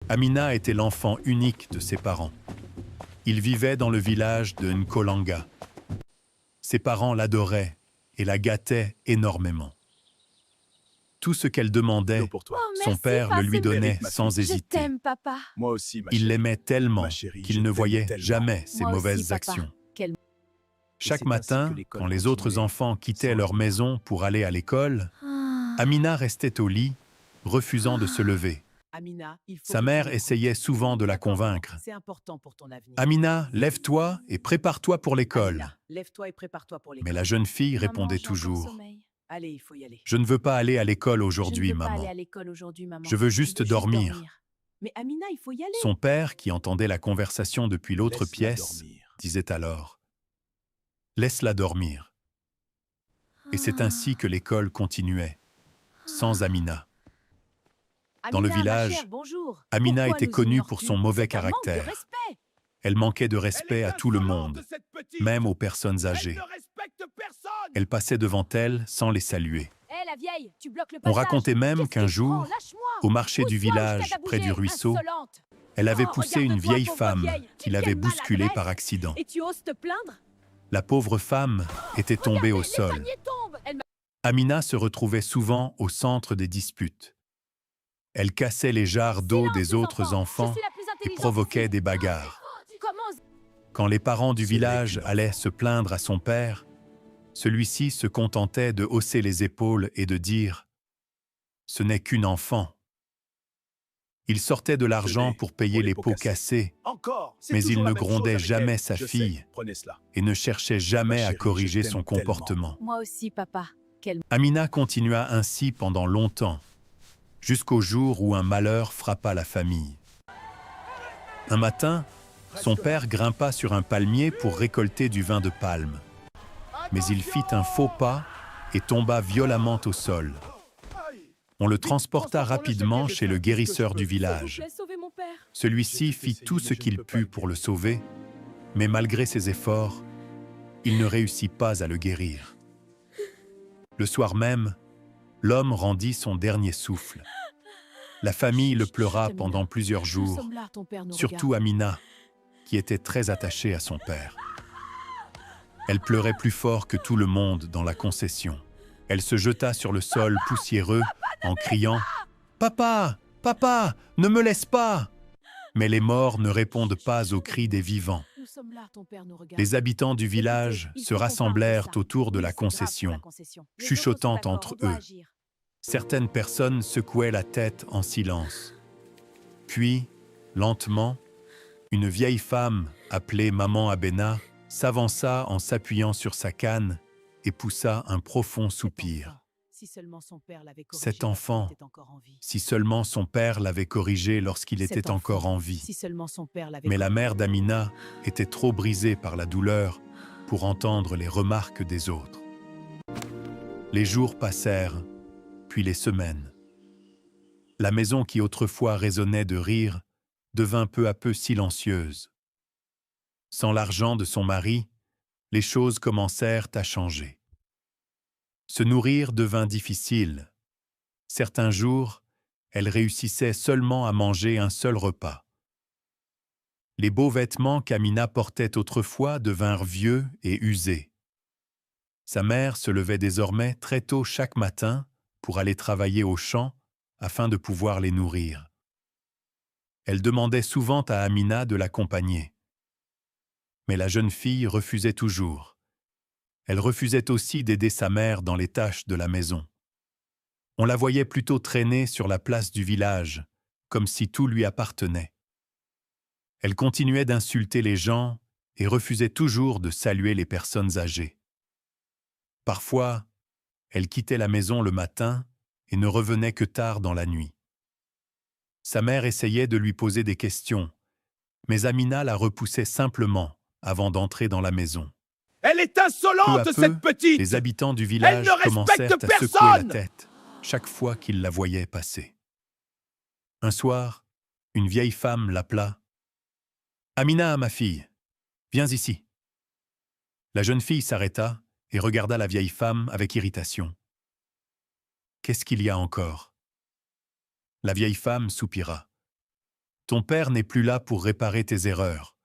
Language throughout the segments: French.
Amina était l'enfant unique de ses parents. Il vivait dans le village de Nkolanga. Ses parents l'adoraient et la gâtaient énormément. Tout ce qu'elle demandait, Pour toi. Oh, son merci, père le lui papa. donnait Ma sans Je hésiter. t'aime, papa. Moi aussi, ma Il chérie. l'aimait tellement Ma chérie, je qu'il ne t'aime voyait tellement. jamais ses Moi aussi, mauvaises papa. actions. Quel... Chaque c'est matin, ainsi que l'école quand les autres continuait, enfants quittaient sans leur Amina. maison pour aller à l'école, Ah. Amina restait au lit, refusant de se lever. Amina, il faut Sa que mère tu essayait m'écoutes. souvent de la D'accord, convaincre. c'est important pour ton avenir. Amina, lève-toi et prépare-toi pour l'école. Amina, lève-toi et prépare-toi pour l'école. Mais la jeune fille Maman, répondait j'ai encore toujours sommeil. Allez, il faut y aller. « Je ne veux pas aller à l'école aujourd'hui, Je ne veux pas maman. aller à l'école aujourd'hui, maman. Je veux juste dormir. » Mais Amina, il faut y aller. Son père, qui entendait la conversation depuis l'autre Laisse-la pièce, dormir. disait alors « Laisse-la dormir. » Et c'est ainsi que l'école continuait, sans Amina. Dans le Amina, ma village, chère, bonjour. Amina Pourquoi était nous connue ignores-tu? pour son mauvais C'est un manque de caractère. respect. Elle manquait de respect à tout le monde, même aux personnes âgées. Elle passait devant elles sans les saluer. Hé, la vieille, tu bloques le On passage. racontait même Qu'est-ce qu'un qui te jour, prend? Lâche-moi. au marché du Pousse-toi ou je village, t'aide à près du bouger, ruisseau, insolente. elle avait Oh, poussé une regarde-toi, vieille pauvre femme vieille. qui Mais l'avait quelle bousculée maladresse. par accident. Et tu oses te plaindre? La pauvre femme était tombée au sol. Les paniers tombent. Elle m'a... Amina se retrouvait souvent au centre des disputes. Elle cassait les jarres d'eau Silence, des les autres enfants Je suis la plus et intelligente provoquait ici. des bagarres. Comment... Quand les parents du Ce n'est village qu'une allaient enfant. se plaindre à son père, celui-ci se contentait de hausser les épaules et de dire « Ce n'est qu'une enfant ». Il sortait de l'argent Tenez, pour payer pour les pots cassés, Encore. C'est mais il toujours ne la même chose grondait avec jamais elle. sa Je sais. fille Prenez cela. et ne cherchait jamais Ma à chérie, corriger je son t'aime tellement. comportement. Moi aussi, papa. Quel... Amina continua ainsi pendant longtemps, jusqu'au jour où un malheur frappa la famille. Un matin, son père grimpa sur un palmier pour récolter du vin de palme. Mais il fit un faux pas et tomba violemment au sol. On le transporta rapidement chez le guérisseur du village. Sauvez mon père. Celui-ci fit tout ce qu'il put pour le sauver, mais malgré ses efforts, il ne réussit pas à le guérir. Le soir même, l'homme rendit son dernier souffle. La famille le pleura Chut, pendant plusieurs Nous jours, sommes là, ton père nous surtout Amina, qui était très attachée à son père. Elle pleurait plus fort que tout le monde dans la concession. Elle se jeta sur le sol poussiéreux en criant « Papa, papa, ne me laisse pas !» Mais les morts ne répondent pas aux cris des vivants. Nous sommes là, ton père nous regarde. Les habitants du village Écoutez, il se faut qu'on rassemblèrent parle de ça. autour de Oui, la c'est grave pour la concession, concession. Les chuchotant autres sont entre d'accord, on doit eux. agir. Certaines personnes secouaient la tête en silence. Puis, lentement, une vieille femme, appelée Maman Abena, s'avança en s'appuyant sur sa canne et poussa un profond soupir. Si seulement son père l'avait corrigé Cet enfant, lorsqu'il était encore en vie. Si seulement son père l'avait corrigé lorsqu'il Cet était enfant, encore en vie. Si seulement son père l'avait Mais la corrigé. mère d'Amina était trop brisée par la douleur pour entendre les remarques des autres. Les jours passèrent, puis les semaines. La maison qui autrefois résonnait de rire devint peu à peu silencieuse. Sans l'argent de son mari, les choses commencèrent à changer. Se nourrir devint difficile. Certains jours, elle réussissait seulement à manger un seul repas. Les beaux vêtements qu'Amina portait autrefois devinrent vieux et usés. Sa mère se levait désormais très tôt chaque matin pour aller travailler au champ afin de pouvoir les nourrir. Elle demandait souvent à Amina de l'accompagner. Mais la jeune fille refusait toujours. Elle refusait aussi d'aider sa mère dans les tâches de la maison. On la voyait plutôt traîner sur la place du village, comme si tout lui appartenait. Elle continuait d'insulter les gens et refusait toujours de saluer les personnes âgées. Parfois, elle quittait la maison le matin et ne revenait que tard dans la nuit. Sa mère essayait de lui poser des questions, mais Amina la repoussait simplement avant d'entrer dans la maison. Elle est Peu à insolente, peu, cette petite. les habitants du village ne respecte commencèrent à secouer personne. la tête chaque fois qu'ils la voyaient passer. Un soir, une vieille femme l'appela. « Amina, ma fille, viens ici. » La jeune fille s'arrêta et regarda la vieille femme avec irritation. « Qu'est-ce qu'il y a encore ?» La vieille femme soupira. Ton père n'est plus là pour réparer tes erreurs.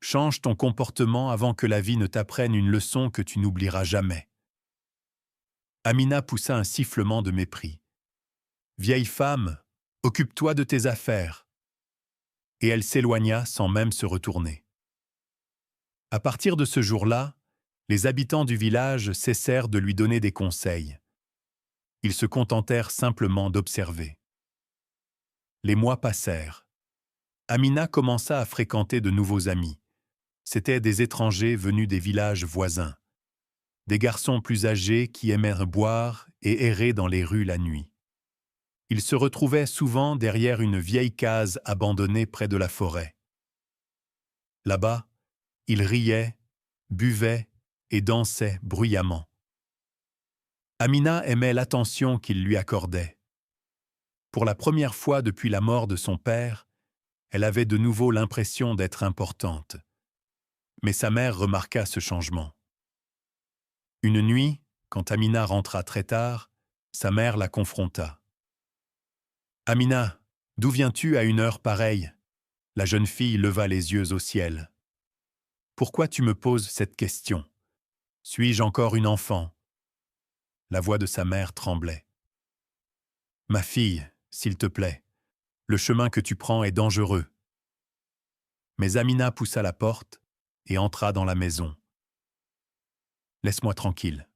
Change ton comportement avant que la vie ne t'apprenne une leçon que tu n'oublieras jamais. » Amina poussa un sifflement de mépris. « Vieille femme, occupe-toi de tes affaires. » Et elle s'éloigna sans même se retourner. À partir de ce jour-là, les habitants du village cessèrent de lui donner des conseils. Ils se contentèrent simplement d'observer. Les mois passèrent. Amina commença à fréquenter de nouveaux amis. C'étaient des étrangers venus des villages voisins. Des garçons plus âgés qui aimèrent boire et errer dans les rues la nuit. Ils se retrouvaient souvent derrière une vieille case abandonnée près de la forêt. Là-bas, ils riaient, buvaient et dansaient bruyamment. Amina aimait l'attention qu'ils lui accordaient. Pour la première fois depuis la mort de son père, elle avait de nouveau l'impression d'être importante. Mais sa mère remarqua ce changement. Une nuit, quand Amina rentra très tard, sa mère la confronta. « Amina, d'où viens-tu à une heure pareille ?» La jeune fille leva les yeux au ciel. « Pourquoi tu me poses cette question? Suis-je encore une enfant ?» La voix de sa mère tremblait. « Ma fille, s'il te plaît, le chemin que tu prends est dangereux. » Mais Amina poussa la porte et entra dans la maison. « Laisse-moi tranquille. »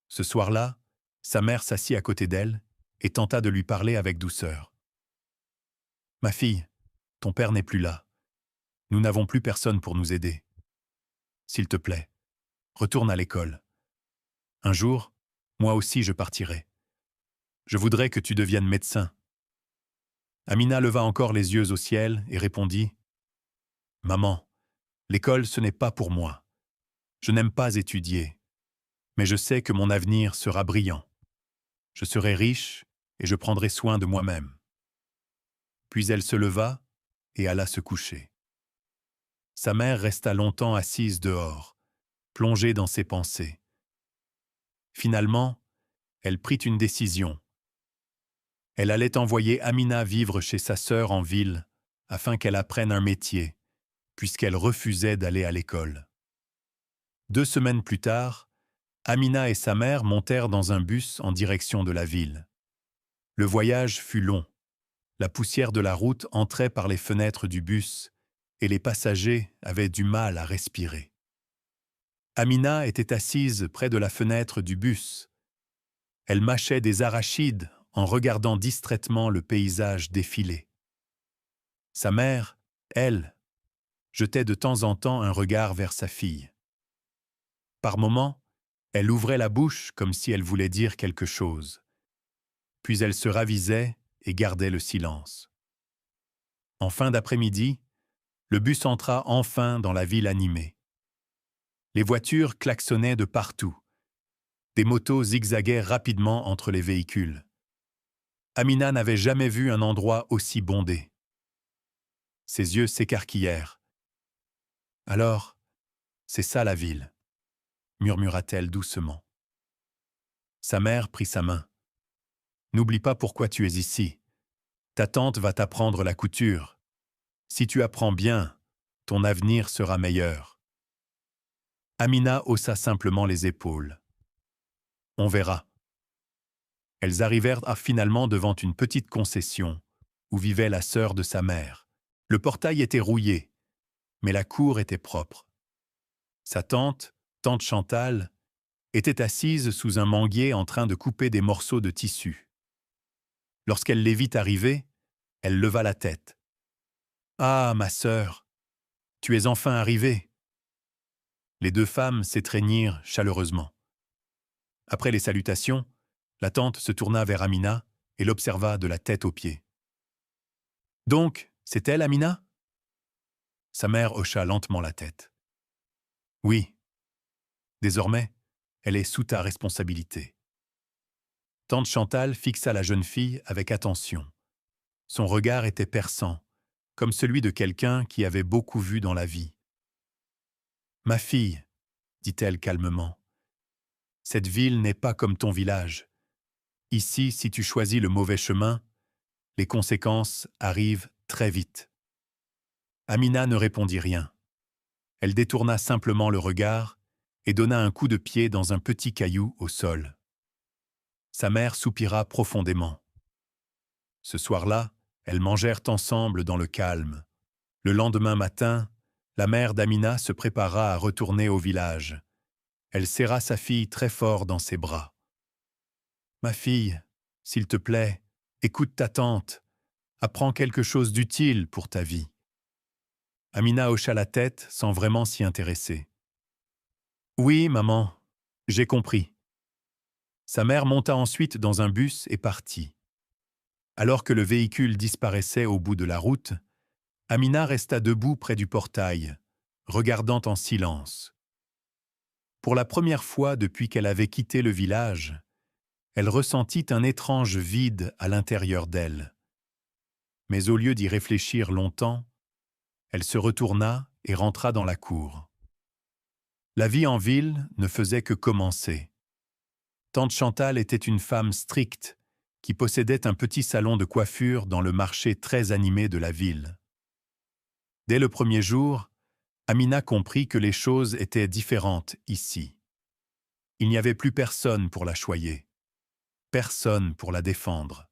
Ce soir-là, sa mère s'assit à côté d'elle et tenta de lui parler avec douceur. « Ma fille, ton père n'est plus là. Nous n'avons plus personne pour nous aider. S'il te plaît, retourne à l'école. Un jour, moi aussi je partirai. Je voudrais que tu deviennes médecin. » Amina leva encore les yeux au ciel et répondit « Maman, l'école ce n'est pas pour moi. Je n'aime pas étudier, mais je sais que mon avenir sera brillant. Je serai riche et je prendrai soin de moi-même. » Puis elle se leva et alla se coucher. Sa mère resta longtemps assise dehors, plongée dans ses pensées. Finalement, elle prit une décision. Elle allait envoyer Amina vivre chez sa sœur en ville afin qu'elle apprenne un métier, puisqu'elle refusait d'aller à l'école. 2 semaines plus tard, Amina et sa mère montèrent dans un bus en direction de la ville. Le voyage fut long. La poussière de la route entrait par les fenêtres du bus et les passagers avaient du mal à respirer. Amina était assise près de la fenêtre du bus. Elle mâchait des arachides en regardant distraitement le paysage défiler. Sa mère, elle, jetait de temps en temps un regard vers sa fille. Par moments, elle ouvrait la bouche comme si elle voulait dire quelque chose. Puis elle se ravisait et gardait le silence. En fin d'après-midi, le bus entra enfin dans la ville animée. Les voitures klaxonnaient de partout. Des motos zigzaguaient rapidement entre les véhicules. Amina n'avait jamais vu un endroit aussi bondé. Ses yeux s'écarquillèrent. « Alors, c'est ça la ville », murmura-t-elle doucement. Sa mère prit sa main. « N'oublie pas pourquoi tu es ici. Ta tante va t'apprendre la couture. Si tu apprends bien, ton avenir sera meilleur. » Amina haussa simplement les épaules. « On verra. » Elles arrivèrent finalement devant une petite concession où vivait la sœur de sa mère. Le portail était rouillé, mais la cour était propre. Sa tante Chantal, était assise sous un manguier en train de couper des morceaux de tissu. Lorsqu'elle les vit arriver, elle leva la tête. « Ah, ma sœur, tu es enfin arrivée !» Les 2 femmes s'étreignirent chaleureusement. Après les salutations, la tante se tourna vers Amina et l'observa de la tête aux pieds. « Donc, c'est elle, Amina ?» Sa mère hocha lentement la tête. « Oui. Désormais, elle est sous ta responsabilité. » Tante Chantal fixa la jeune fille avec attention. Son regard était perçant, comme celui de quelqu'un qui avait beaucoup vu dans la vie. « Ma fille, » dit-elle calmement, « cette ville n'est pas comme ton village. Ici, si tu choisis le mauvais chemin, les conséquences arrivent très vite. Amina ne répondit rien. Elle détourna simplement le regard et donna un coup de pied dans un petit caillou au sol. Sa mère soupira profondément. Ce soir-là, elles mangèrent ensemble dans le calme. Le lendemain matin, la mère d'Amina se prépara à retourner au village. Elle serra sa fille très fort dans ses bras. « Ma fille, s'il te plaît, écoute ta tante. Apprends quelque chose d'utile pour ta vie. » Amina hocha la tête sans vraiment s'y intéresser. « Oui, maman, j'ai compris. » Sa mère monta ensuite dans un bus et partit. Alors que le véhicule disparaissait au bout de la route, Amina resta debout près du portail, regardant en silence. Pour la première fois depuis qu'elle avait quitté le village, elle ressentit un étrange vide à l'intérieur d'elle. Mais au lieu d'y réfléchir longtemps, elle se retourna et rentra dans la cour. La vie en ville ne faisait que commencer. Tante Chantal était une femme stricte qui possédait un petit salon de coiffure dans le marché très animé de la ville. Dès le premier jour, Amina comprit que les choses étaient différentes ici. Il n'y avait plus personne pour la choyer, personne pour la défendre.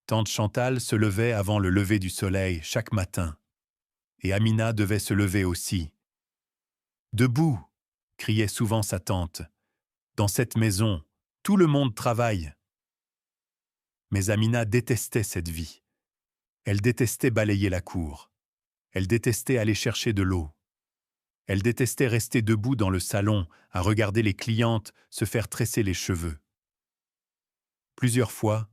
Tante Chantal se levait avant le lever du soleil chaque matin, et Amina devait se lever aussi. « Debout !» criait souvent sa tante. « Dans cette maison, tout le monde travaille. » Mais Amina détestait cette vie. Elle détestait balayer la cour. Elle détestait aller chercher de l'eau. Elle détestait rester debout dans le salon à regarder les clientes se faire tresser les cheveux. Plusieurs fois,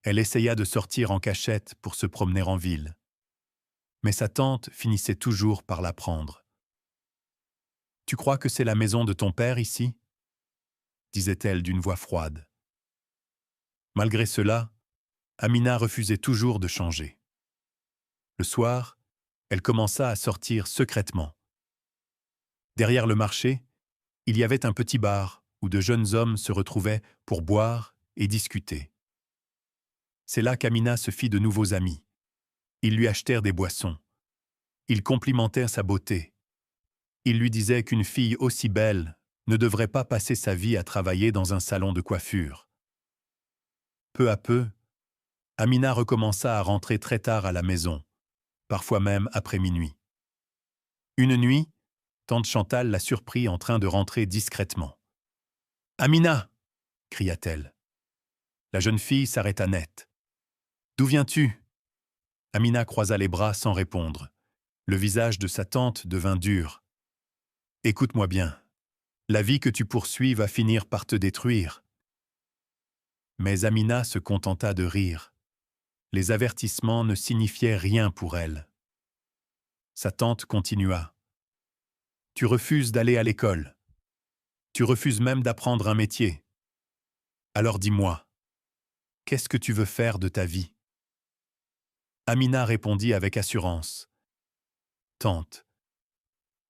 elle essaya de sortir en cachette pour se promener en ville. Mais sa tante finissait toujours par la prendre. « Tu crois que c'est la maison de ton père ici ?» disait-elle d'une voix froide. Malgré cela, Amina refusait toujours de changer. Le soir, elle commença à sortir secrètement. Derrière le marché, il y avait un petit bar où de jeunes hommes se retrouvaient pour boire et discuter. C'est là qu'Amina se fit de nouveaux amis. Ils lui achetèrent des boissons. Ils complimentèrent sa beauté. Ils lui disaient qu'une fille aussi belle ne devrait pas passer sa vie à travailler dans un salon de coiffure. Peu à peu, Amina recommença à rentrer très tard à la maison, parfois même après minuit. Une nuit, tante Chantal la surprit en train de rentrer discrètement. « Amina !» cria-t-elle. La jeune fille s'arrêta net. « D'où viens-tu » Amina croisa les bras sans répondre. Le visage de sa tante devint dur. « Écoute-moi bien. La vie que tu poursuis va finir par te détruire. » Mais Amina se contenta de rire. Les avertissements ne signifiaient rien pour elle. Sa tante continua. « Tu refuses d'aller à l'école. Tu refuses même d'apprendre un métier. Alors dis-moi, qu'est-ce que tu veux faire de ta vie ?» Amina répondit avec assurance. « Tante,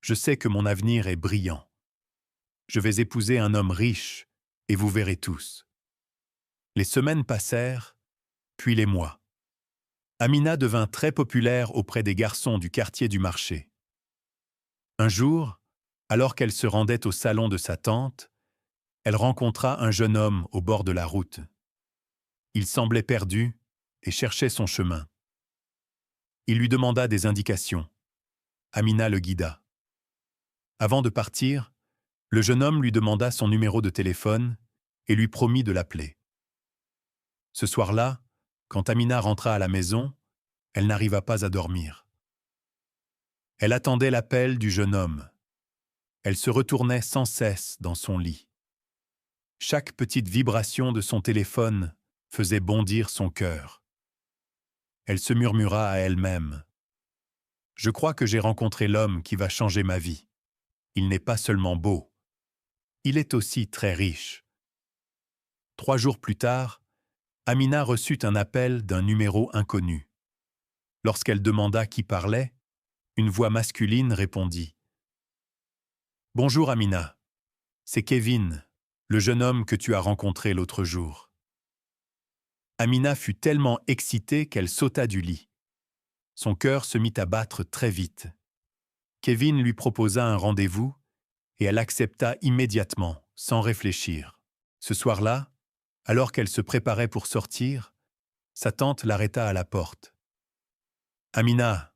je sais que mon avenir est brillant. Je vais épouser un homme riche et vous verrez tous. » Les semaines passèrent, puis les mois. Amina devint très populaire auprès des garçons du quartier du marché. Un jour, alors qu'elle se rendait au salon de sa tante, elle rencontra un jeune homme au bord de la route. Il semblait perdu et cherchait son chemin. Il lui demanda des indications. Amina le guida. Avant de partir, le jeune homme lui demanda son numéro de téléphone et lui promit de l'appeler. Ce soir-là, quand Amina rentra à la maison, elle n'arriva pas à dormir. Elle attendait l'appel du jeune homme. Elle se retournait sans cesse dans son lit. Chaque petite vibration de son téléphone faisait bondir son cœur. Elle se murmura à elle-même. « Je crois que j'ai rencontré l'homme qui va changer ma vie. Il n'est pas seulement beau. Il est aussi très riche. » 3 jours plus tard, Amina reçut un appel d'un numéro inconnu. Lorsqu'elle demanda qui parlait, une voix masculine répondit. « Bonjour Amina, c'est Kevin, le jeune homme que tu as rencontré l'autre jour. » Amina fut tellement excitée qu'elle sauta du lit. Son cœur se mit à battre très vite. Kevin lui proposa un rendez-vous et elle accepta immédiatement, sans réfléchir. Ce soir-là, alors qu'elle se préparait pour sortir, sa tante l'arrêta à la porte. « Amina,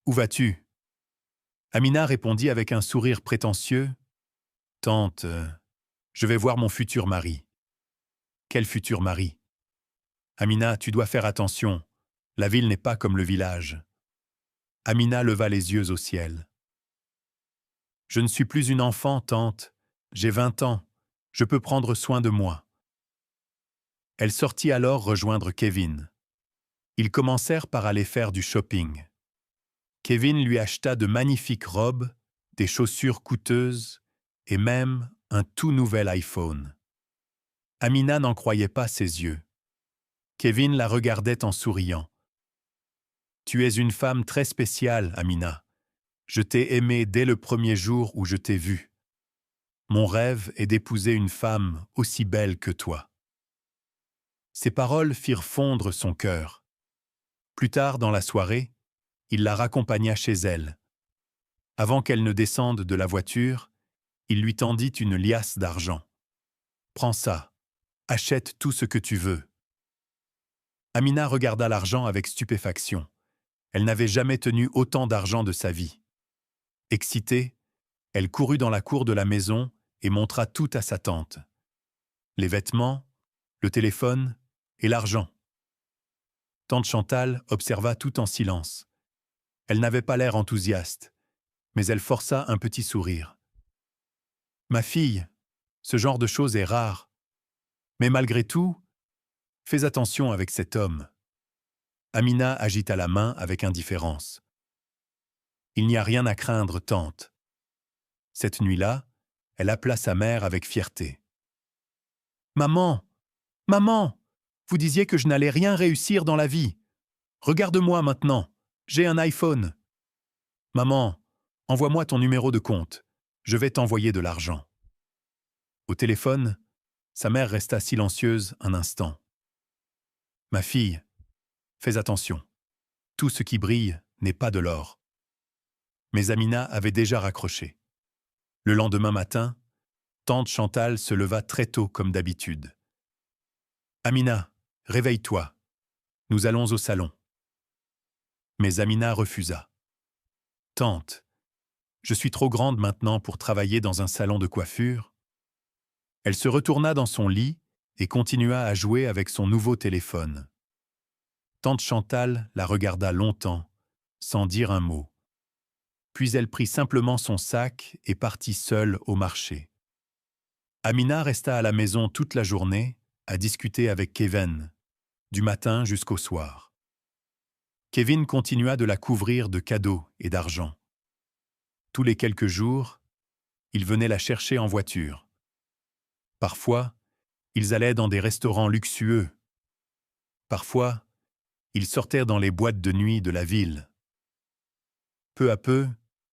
où vas-tu » Amina répondit avec un sourire prétentieux. « Tante, je vais voir mon futur mari. » « Quel futur mari ?»« Amina, tu dois faire attention. La ville n'est pas comme le village. » Amina leva les yeux au ciel. « Je ne suis plus une enfant, tante. J'ai 20 ans. Je peux prendre soin de moi. » Elle sortit alors rejoindre Kevin. Ils commencèrent par aller faire du shopping. Kevin lui acheta de magnifiques robes, des chaussures coûteuses et même un tout nouvel iPhone. Amina n'en croyait pas ses yeux. Kevin la regardait en souriant. « Tu es une femme très spéciale, Amina. Je t'ai aimée dès le premier jour où je t'ai vue. Mon rêve est d'épouser une femme aussi belle que toi. » Ces paroles firent fondre son cœur. Plus tard dans la soirée, il la raccompagna chez elle. Avant qu'elle ne descende de la voiture, il lui tendit une liasse d'argent. « Prends ça, achète tout ce que tu veux. » Amina regarda l'argent avec stupéfaction. Elle n'avait jamais tenu autant d'argent de sa vie. Excitée, elle courut dans la cour de la maison et montra tout à sa tante. Les vêtements, le téléphone et l'argent. Tante Chantal observa tout en silence. Elle n'avait pas l'air enthousiaste, mais elle força un petit sourire. « Ma fille, ce genre de chose est rare. Mais malgré tout, fais attention avec cet homme. » Amina agita la main avec indifférence. « Il n'y a rien à craindre, tante. » Cette nuit-là, elle appela sa mère avec fierté. « Maman, maman, vous disiez que je n'allais rien réussir dans la vie. Regarde-moi maintenant, j'ai un iPhone. Maman, envoie-moi ton numéro de compte. Je vais t'envoyer de l'argent. » Au téléphone, sa mère resta silencieuse un instant. « Ma fille, fais attention. Tout ce qui brille n'est pas de l'or. » Mais Amina avait déjà raccroché. Le lendemain matin, tante Chantal se leva très tôt comme d'habitude. « Amina, réveille-toi. Nous allons au salon. » Mais Amina refusa. « Tante, je suis trop grande maintenant pour travailler dans un salon de coiffure. » Elle se retourna dans son lit et continua à jouer avec son nouveau téléphone. Tante Chantal la regarda longtemps, sans dire un mot. Puis elle prit simplement son sac et partit seule au marché. Amina resta à la maison toute la journée, à discuter avec Kevin, du matin jusqu'au soir. Kevin continua de la couvrir de cadeaux et d'argent. Tous les quelques jours, il venait la chercher en voiture. Parfois, ils allaient dans des restaurants luxueux. Parfois, ils sortaient dans les boîtes de nuit de la ville. Peu à peu,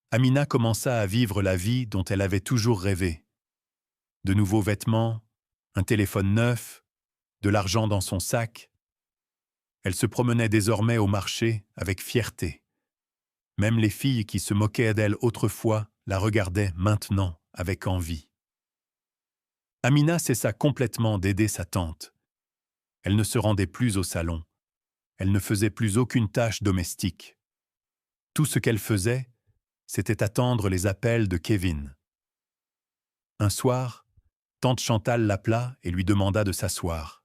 Amina commença à vivre la vie dont elle avait toujours rêvé. De nouveaux vêtements, un téléphone neuf, de l'argent dans son sac. Elle se promenait désormais au marché avec fierté. Même les filles qui se moquaient d'elle autrefois la regardaient maintenant avec envie. Amina cessa complètement d'aider sa tante. Elle ne se rendait plus au salon. Elle ne faisait plus aucune tâche domestique. Tout ce qu'elle faisait, c'était attendre les appels de Kevin. Un soir, tante Chantal l'appela et lui demanda de s'asseoir.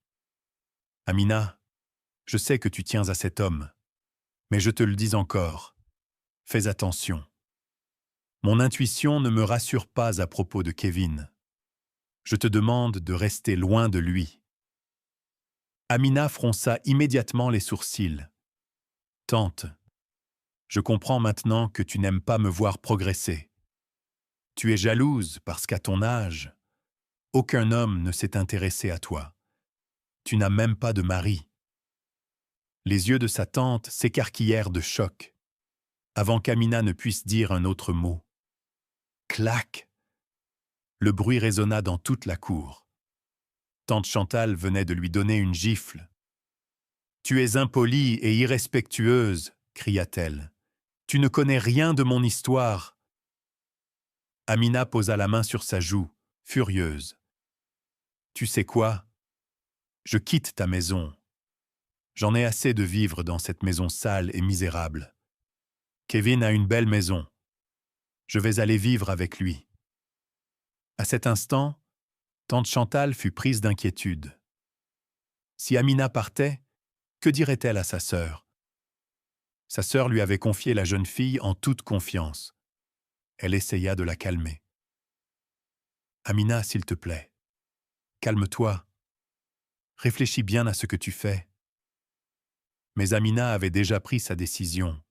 « Amina, je sais que tu tiens à cet homme, mais je te le dis encore, fais attention. Mon intuition ne me rassure pas à propos de Kevin. Je te demande de rester loin de lui. » Amina fronça immédiatement les sourcils. « Tante, je comprends maintenant que tu n'aimes pas me voir progresser. Tu es jalouse parce qu'à ton âge, aucun homme ne s'est intéressé à toi. Tu n'as même pas de mari. » Les yeux de sa tante s'écarquillèrent de choc, avant qu'Amina ne puisse dire un autre mot. Clac! Le bruit résonna dans toute la cour. Tante Chantal venait de lui donner une gifle. « Tu es impolie et irrespectueuse, cria-t-elle. « Tu ne connais rien de mon histoire. » Amina posa la main sur sa joue, furieuse. « Tu sais quoi? Je quitte ta maison. J'en ai assez de vivre dans cette maison sale et misérable. Kevin a une belle maison. Je vais aller vivre avec lui. » À cet instant, tante Chantal fut prise d'inquiétude. Si Amina partait, que dirait-elle à sa sœur? Sa sœur lui avait confié la jeune fille en toute confiance. Elle essaya de la calmer. « Amina, s'il te plaît, calme-toi. Réfléchis bien à ce que tu fais. » Mais Amina avait déjà pris sa décision.